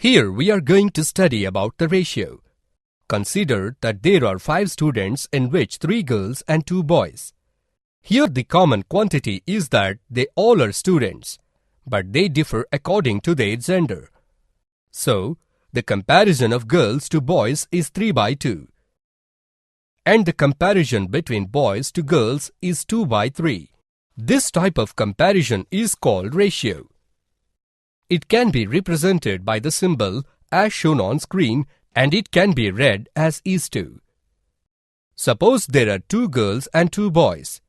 Here we are going to study about the ratio. Consider that there are 5 students in which 3 girls and 2 boys. Here the common quantity is that they all are students, but they differ according to their gender. So, the comparison of girls to boys is 3/2. And the comparison between boys to girls is 2/3. This type of comparison is called ratio. It can be represented by the symbol as shown on screen, and it can be read as is/2. Suppose there are 2 girls and 2 boys.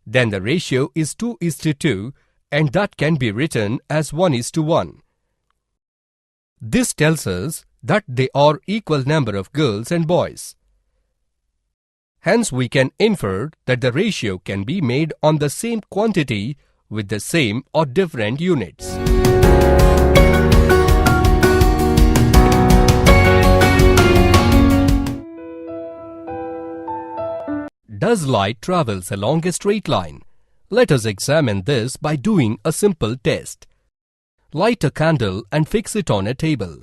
Then the ratio is 2:2, and that can be written as 1:1. This tells us that there are equal number of girls and boys. Hence we can infer that the ratio can be made on the same quantity with the same or different units. Does light travels along a straight line? Let us examine this by doing a simple test. Light a candle and fix it on a table.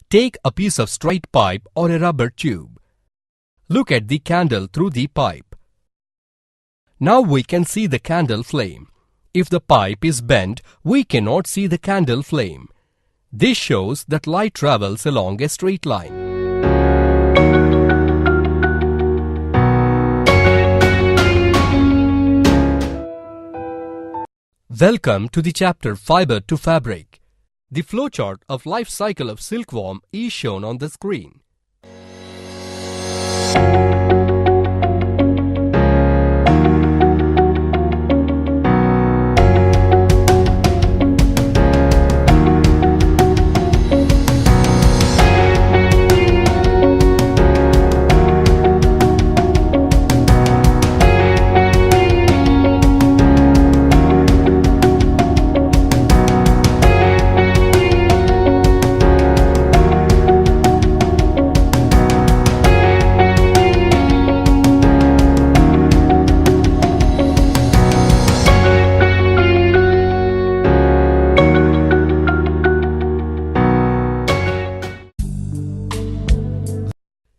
Take a piece of straight pipe or a rubber tube. Look at the candle through the pipe. Now we can see the candle flame. If the pipe is bent, we cannot see the candle flame. This shows that light travels along a straight line. Welcome to the chapter Fiber to Fabric. The flowchart of life cycle of silkworm is shown on the screen.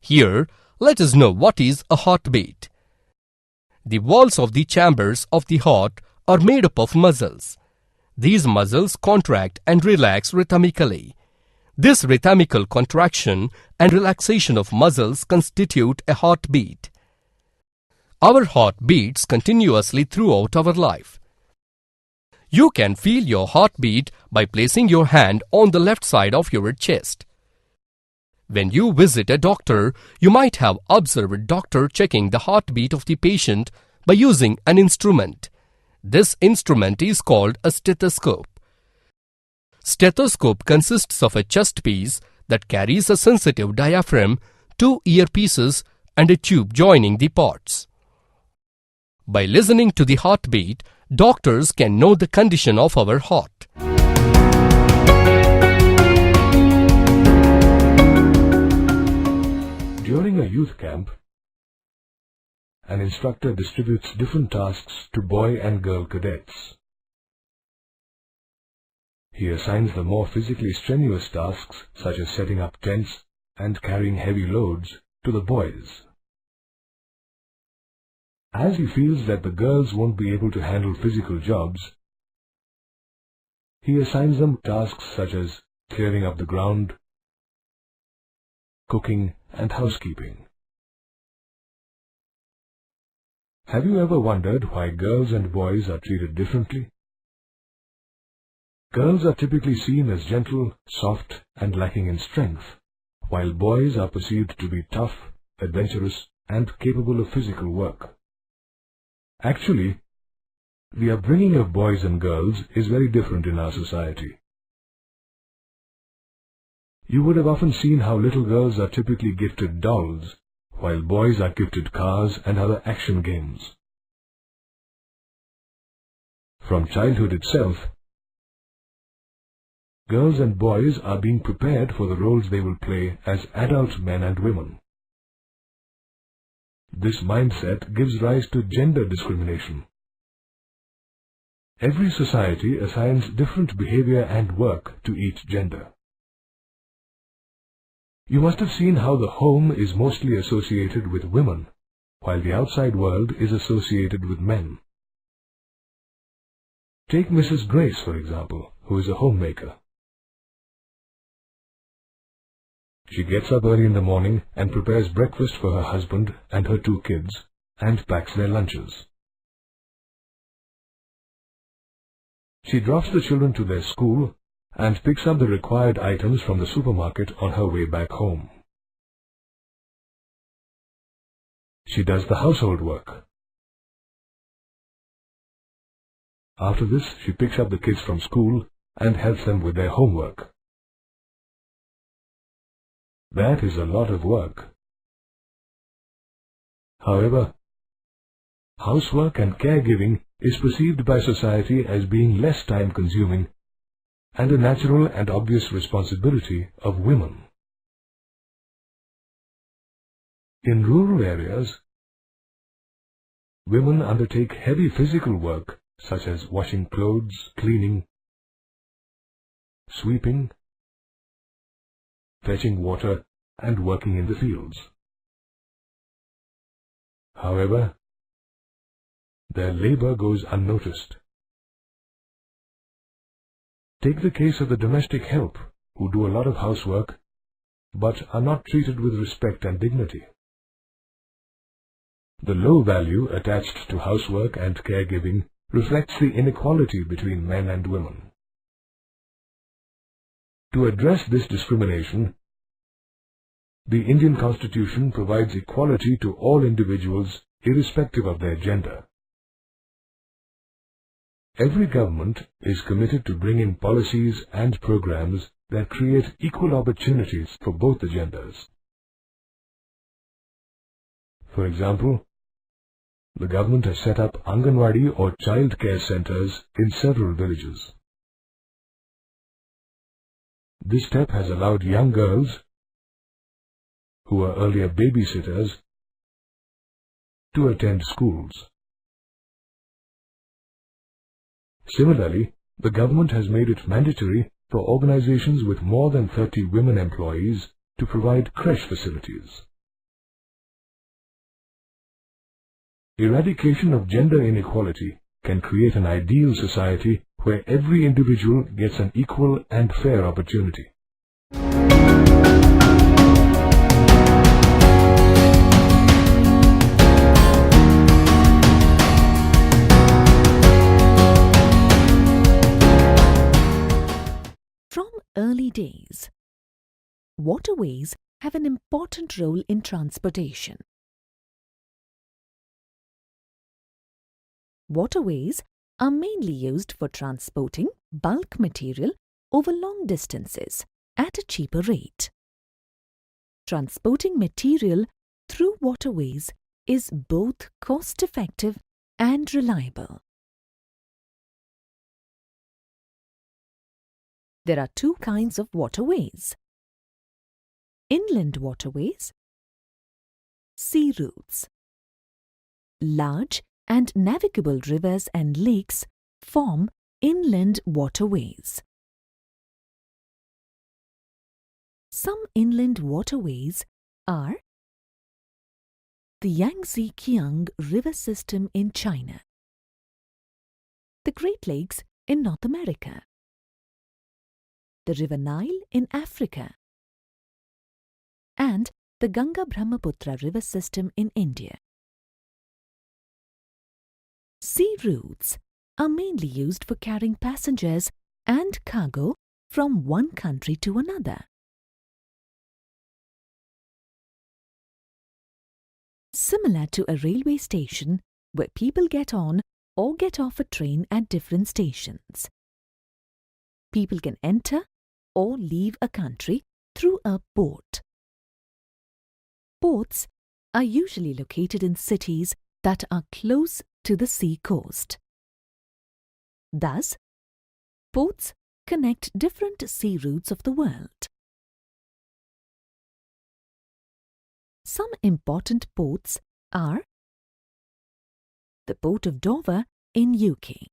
Here, let us know what is a heartbeat. The walls of the chambers of the heart are made up of muscles. These muscles contract and relax rhythmically. This rhythmical contraction and relaxation of muscles constitute a heartbeat. Our heart beats continuously throughout our life. You can feel your heartbeat by placing your hand on the left side of your chest. When you visit a doctor, you might have observed a doctor checking the heartbeat of the patient by using an instrument. This instrument is called a stethoscope. Stethoscope consists of a chest piece that carries a sensitive diaphragm, 2 earpieces, and a tube joining the parts. By listening to the heartbeat, doctors can know the condition of our heart. During a youth camp, an instructor distributes different tasks to boy and girl cadets. He assigns the more physically strenuous tasks, such as setting up tents and carrying heavy loads, to the boys. As he feels that the girls won't be able to handle physical jobs, he assigns them tasks such as clearing up the ground, cooking, and housekeeping. Have you ever wondered why girls and boys are treated differently? Girls are typically seen as gentle, soft, and lacking in strength, while boys are perceived to be tough, adventurous, and capable of physical work. Actually, the upbringing of boys and girls is very different in our society. You would have often seen how little girls are typically gifted dolls, while boys are gifted cars and other action games. From childhood itself, girls and boys are being prepared for the roles they will play as adult men and women. This mindset gives rise to gender discrimination. Every society assigns different behavior and work to each gender. You must have seen how the home is mostly associated with women, while the outside world is associated with men. Take Mrs. Grace, for example, who is a homemaker. She gets up early in the morning and prepares breakfast for her husband and her 2 kids, and packs their lunches. She drops the children to their school and picks up the required items from the supermarket on her way back home. She does the household work. After this, she picks up the kids from school and helps them with their homework. That is a lot of work. However, housework and caregiving is perceived by society as being less time-consuming and a natural and obvious responsibility of women. In rural areas, women undertake heavy physical work such as washing clothes, cleaning, sweeping, fetching water, and working in the fields. However, their labor goes unnoticed. Take the case of the domestic help, who do a lot of housework, but are not treated with respect and dignity. The low value attached to housework and caregiving reflects the inequality between men and women. To address this discrimination, the Indian Constitution provides equality to all individuals irrespective of their gender. Every government is committed to bring in policies and programs that create equal opportunities for both the genders. For example, the government has set up Anganwadi or child care centers in several villages. This step has allowed young girls, who were earlier babysitters, to attend schools. Similarly, the government has made it mandatory for organizations with more than 30 women employees to provide creche facilities. Eradication of gender inequality can create an ideal society where every individual gets an equal and fair opportunity. From early days, waterways have an important role in transportation. Waterways are mainly used for transporting bulk material over long distances at a cheaper rate. Transporting material through waterways is both cost-effective and reliable. There are 2 kinds of waterways: inland waterways, sea routes. Large and navigable rivers and lakes form inland waterways. Some inland waterways are the Yangtze-Kiang River System in China, the Great Lakes in North America, the River Nile in Africa, and the Ganga-Brahmaputra River System in India. Sea routes are mainly used for carrying passengers and cargo from one country to another. Similar to a railway station where people get on or get off a train at different stations. People can enter or leave a country through a port. Ports are usually located in cities that are close to the sea coast. Thus, ports connect different sea routes of the world. Some important ports are the Port of Dover in UK,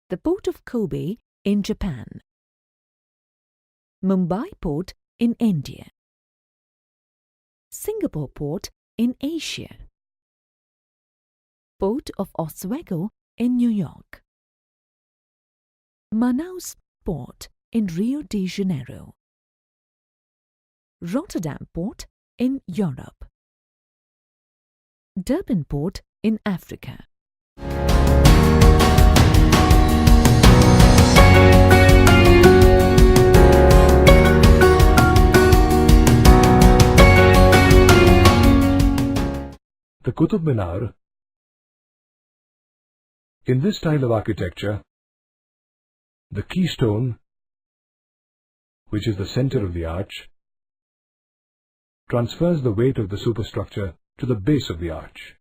the Port of Kobe in Japan, Mumbai Port in India. Singapore Port in Asia. Port of Oswego in New York. Manaus Port in Rio de Janeiro. Rotterdam Port in Europe. Durban Port in Africa. The Qutub Minar. In this style of architecture, the keystone, which is the center of the arch, transfers the weight of the superstructure to the base of the arch.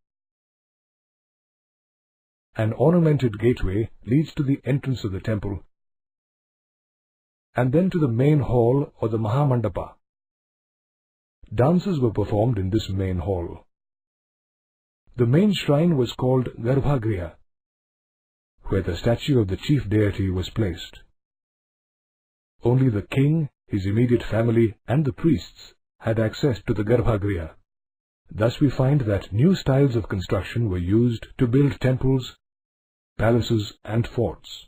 An ornamented gateway leads to the entrance of the temple and then to the main hall or the Mahamandapa. Dances were performed in this main hall. The main shrine was called Garbhagriha, where the statue of the chief deity was placed. Only the king, his immediate family and the priests had access to the Garbhagriha. Thus we find that new styles of construction were used to build temples, palaces and forts.